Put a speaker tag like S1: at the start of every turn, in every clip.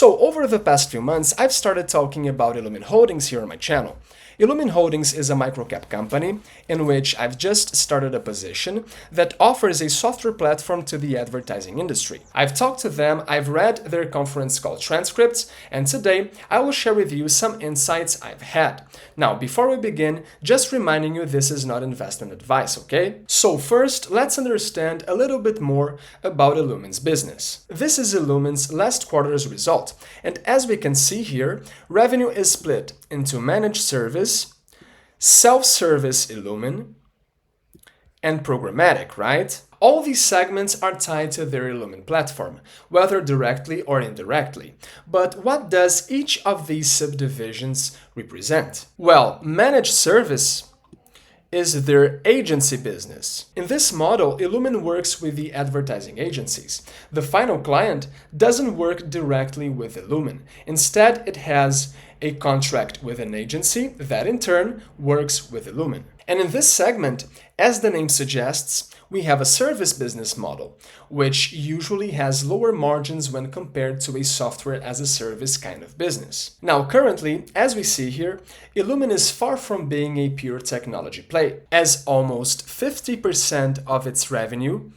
S1: So over the past few months, I've started talking about Illumin Holdings here on my channel. Illumin Holdings is a microcap company in which I've just started a position that offers a software platform to the advertising industry. I've talked to them, I've read their conference call transcripts, and today I will share with you some insights I've had. Now, before we begin, just reminding you this is not investment advice, okay? So first, let's understand a little bit more about Illumin's business. This is Illumin's last quarter's result, and as we can see here, revenue is split into managed service, self-service Illumin, and programmatic, right? All these segments are tied to their Illumin platform, whether directly or indirectly. But what does each of these subdivisions represent? Well, managed service is their agency business. In this model, Illumin works with the advertising agencies. The final client doesn't work directly with Illumin. Instead, it has a contract with an agency that in turn works with Illumin. And in this segment, as the name suggests, we have a service business model, which usually has lower margins when compared to a software as a service kind of business. Now, currently, as we see here, Illumin is far from being a pure technology play, as almost 50% of its revenue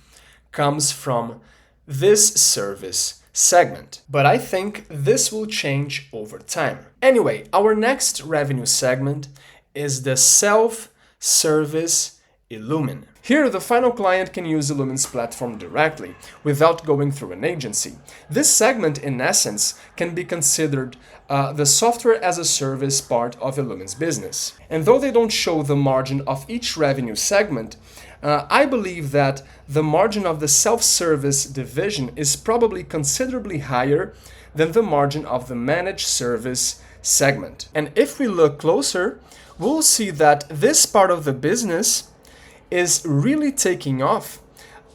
S1: comes from this service segment. But I think this will change over time. Anyway, our next revenue segment is the self-service Illumin. Here, the final client can use Illumin's platform directly, without going through an agency. This segment, in essence, can be considered the software as a service part of Illumin's business. And though they don't show the margin of each revenue segment, I believe that the margin of the self-service division is probably considerably higher than the margin of the managed service segment. And if we look closer, we'll see that this part of the business is really taking off,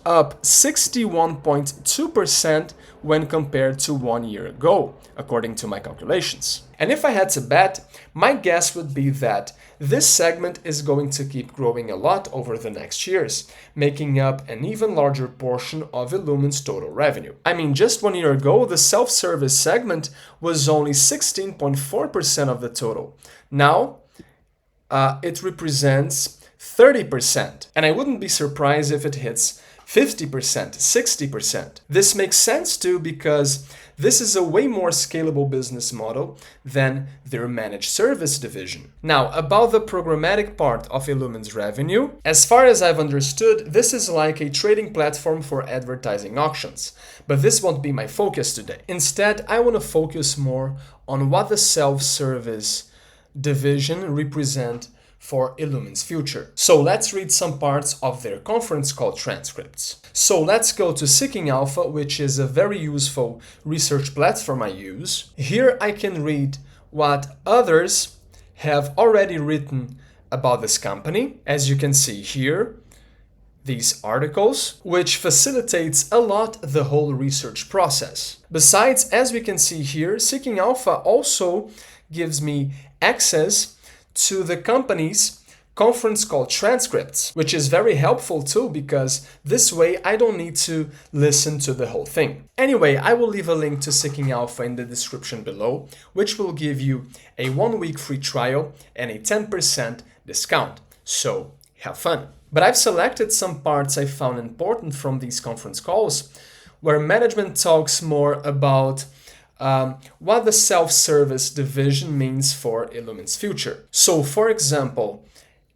S1: up 61.2% when compared to 1 year ago, according to my calculations. And if I had to bet, my guess would be that this segment is going to keep growing a lot over the next years, making up an even larger portion of Illumin's total revenue. I mean, just 1 year ago, the self-service segment was only 16.4% of the total. Now, it represents 30%, and I wouldn't be surprised if it hits 50%, 60%. This makes sense too because this is a way more scalable business model than their managed service division. Now, about the programmatic part of Illumin's revenue, as far as I've understood, this is like a trading platform for advertising auctions, but this won't be my focus today. Instead, I want to focus more on what the self-service division represent for Illumin's future. So let's read some parts of their conference call transcripts. So let's go to Seeking Alpha, which is a very useful research platform I use. Here I can read what others have already written about this company. As you can see here, these articles, which facilitates a lot the whole research process. Besides, as we can see here, Seeking Alpha also gives me access to the company's conference call transcripts, which is very helpful too because this way I don't need to listen to the whole thing. Anyway, I will leave a link to Seeking Alpha in the description below, which will give you a 1-week free trial and a 10% discount. So have fun. But I've selected some parts I found important from these conference calls where management talks more about what the self-service division means for Illumin's future. So, for example,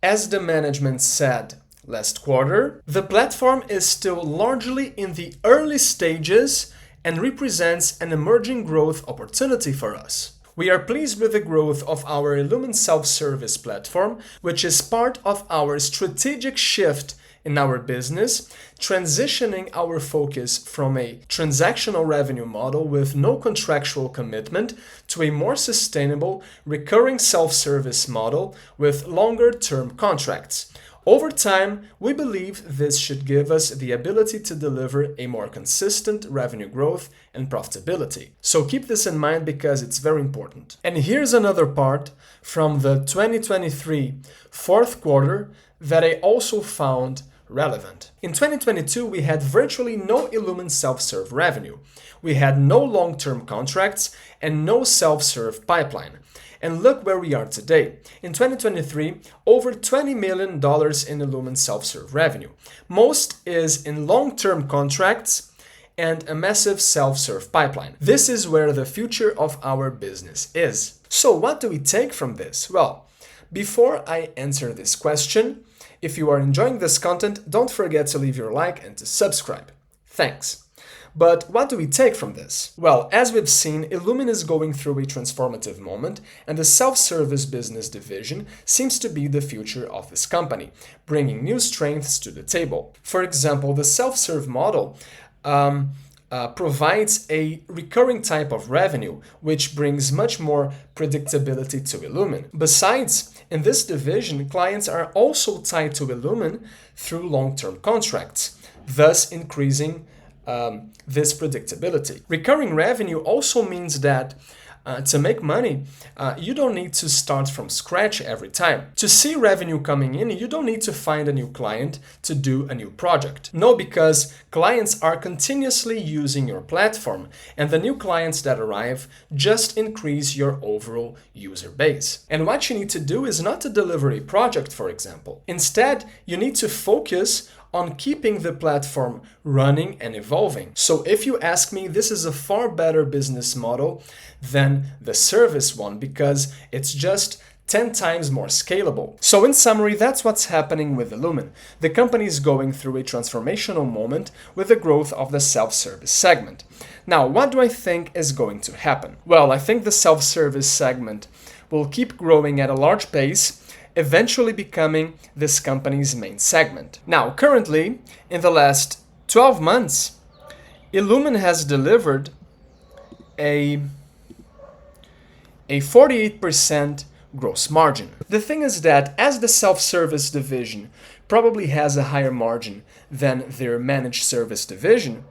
S1: as the management said last quarter, the platform is still largely in the early stages and represents an emerging growth opportunity for us. We are pleased with the growth of our Illumin self-service platform, which is part of our strategic shift in our business, transitioning our focus from a transactional revenue model with no contractual commitment to a more sustainable, recurring self-service model with longer-term contracts. Over time, we believe this should give us the ability to deliver a more consistent revenue growth and profitability. So keep this in mind because it's very important. And here's another part from the 2023 fourth quarter that I also found relevant. In 2022, we had virtually no Illumin self-serve revenue. We had no long-term contracts and no self-serve pipeline. And look where we are today. In 2023, over $20 million in Illumin self-serve revenue. Most is in long-term contracts and a massive self-serve pipeline. This is where the future of our business is. So what do we take from this? Well, before I answer this question, if you are enjoying this content, don't forget to leave your like and to subscribe. Thanks. But what do we take from this? Well, as we've seen, Illumin is going through a transformative moment, and the self-service business division seems to be the future of this company, bringing new strengths to the table. For example, the self-serve model provides a recurring type of revenue, which brings much more predictability to Illumin. Besides, in this division, clients are also tied to Illumin through long-term contracts, thus increasing this predictability. Recurring revenue also means that to make money, you don't need to start from scratch every time. To see revenue coming in, you don't need to find a new client to do a new project. No, because clients are continuously using your platform, and the new clients that arrive just increase your overall user base. And what you need to do is not to deliver a project, for example. Instead, you need to focus on keeping the platform running and evolving. So if you ask me, this is a far better business model than the service one because it's just 10 times more scalable. So in summary, that's what's happening with Illumin. The company is going through a transformational moment with the growth of the self-service segment. Now, what do I think is going to happen? Well, I think the self-service segment will keep growing at a large pace, eventually becoming this company's main segment. Now, currently, in the last 12 months, Illumin has delivered a 48% gross margin. The thing is that as the self-service division probably has a higher margin than their managed service division,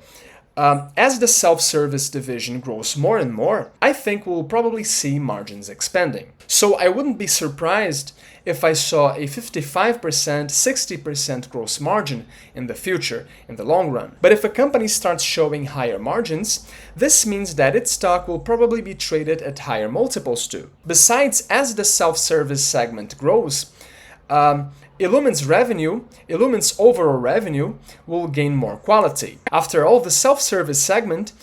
S1: as the self-service division grows more and more, I think we'll probably see margins expanding. So I wouldn't be surprised if I saw a 55%, 60% gross margin in the future, in the long run. But if a company starts showing higher margins, this means that its stock will probably be traded at higher multiples too. Besides, as the self-service segment grows, Illumin's overall revenue will gain more quality. After all, the self-service segment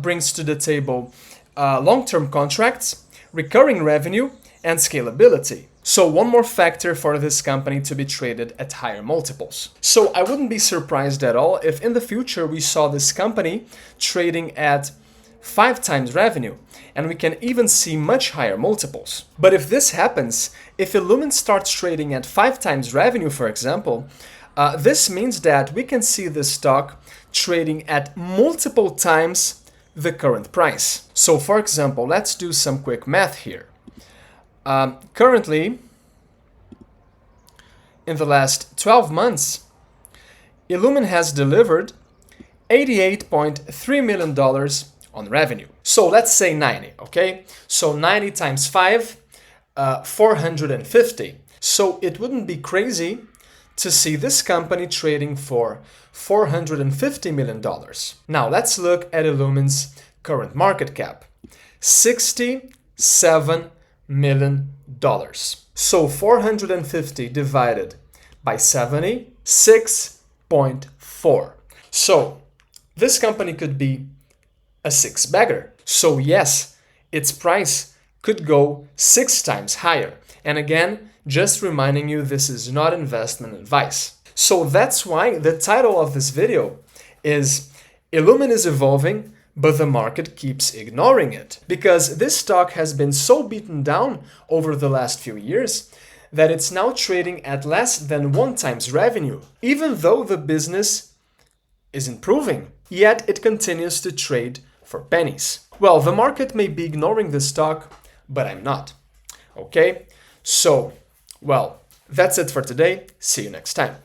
S1: brings to the table long-term contracts, recurring revenue, and scalability. So one more factor for this company to be traded at higher multiples. So I wouldn't be surprised at all if in the future we saw this company trading at 5 times revenue, and we can even see much higher multiples. But if this happens, if Illumin starts trading at 5 times revenue, for example, this means that we can see the stock trading at multiple times the current price. So for example, let's do some quick math here. Currently, in the last 12 months, Illumin has delivered $88.3 million on revenue. So let's say 90, okay? So 90 times 5, 450. So it wouldn't be crazy to see this company trading for $450 million. Now let's look at Illumin's current market cap, $67 million. So 450 divided by 70, 6.4. So this company could be a 6-bagger. So yes, its price could go 6 times higher. And again, just reminding you, this is not investment advice. So that's why the title of this video is Illumin is evolving, but the market keeps ignoring it. Because this stock has been so beaten down over the last few years that it's now trading at less than 1 times revenue. Even though the business is improving, yet it continues to trade for pennies. Well, the market may be ignoring this stock, but I'm not. Okay? So, well, that's it for today. See you next time.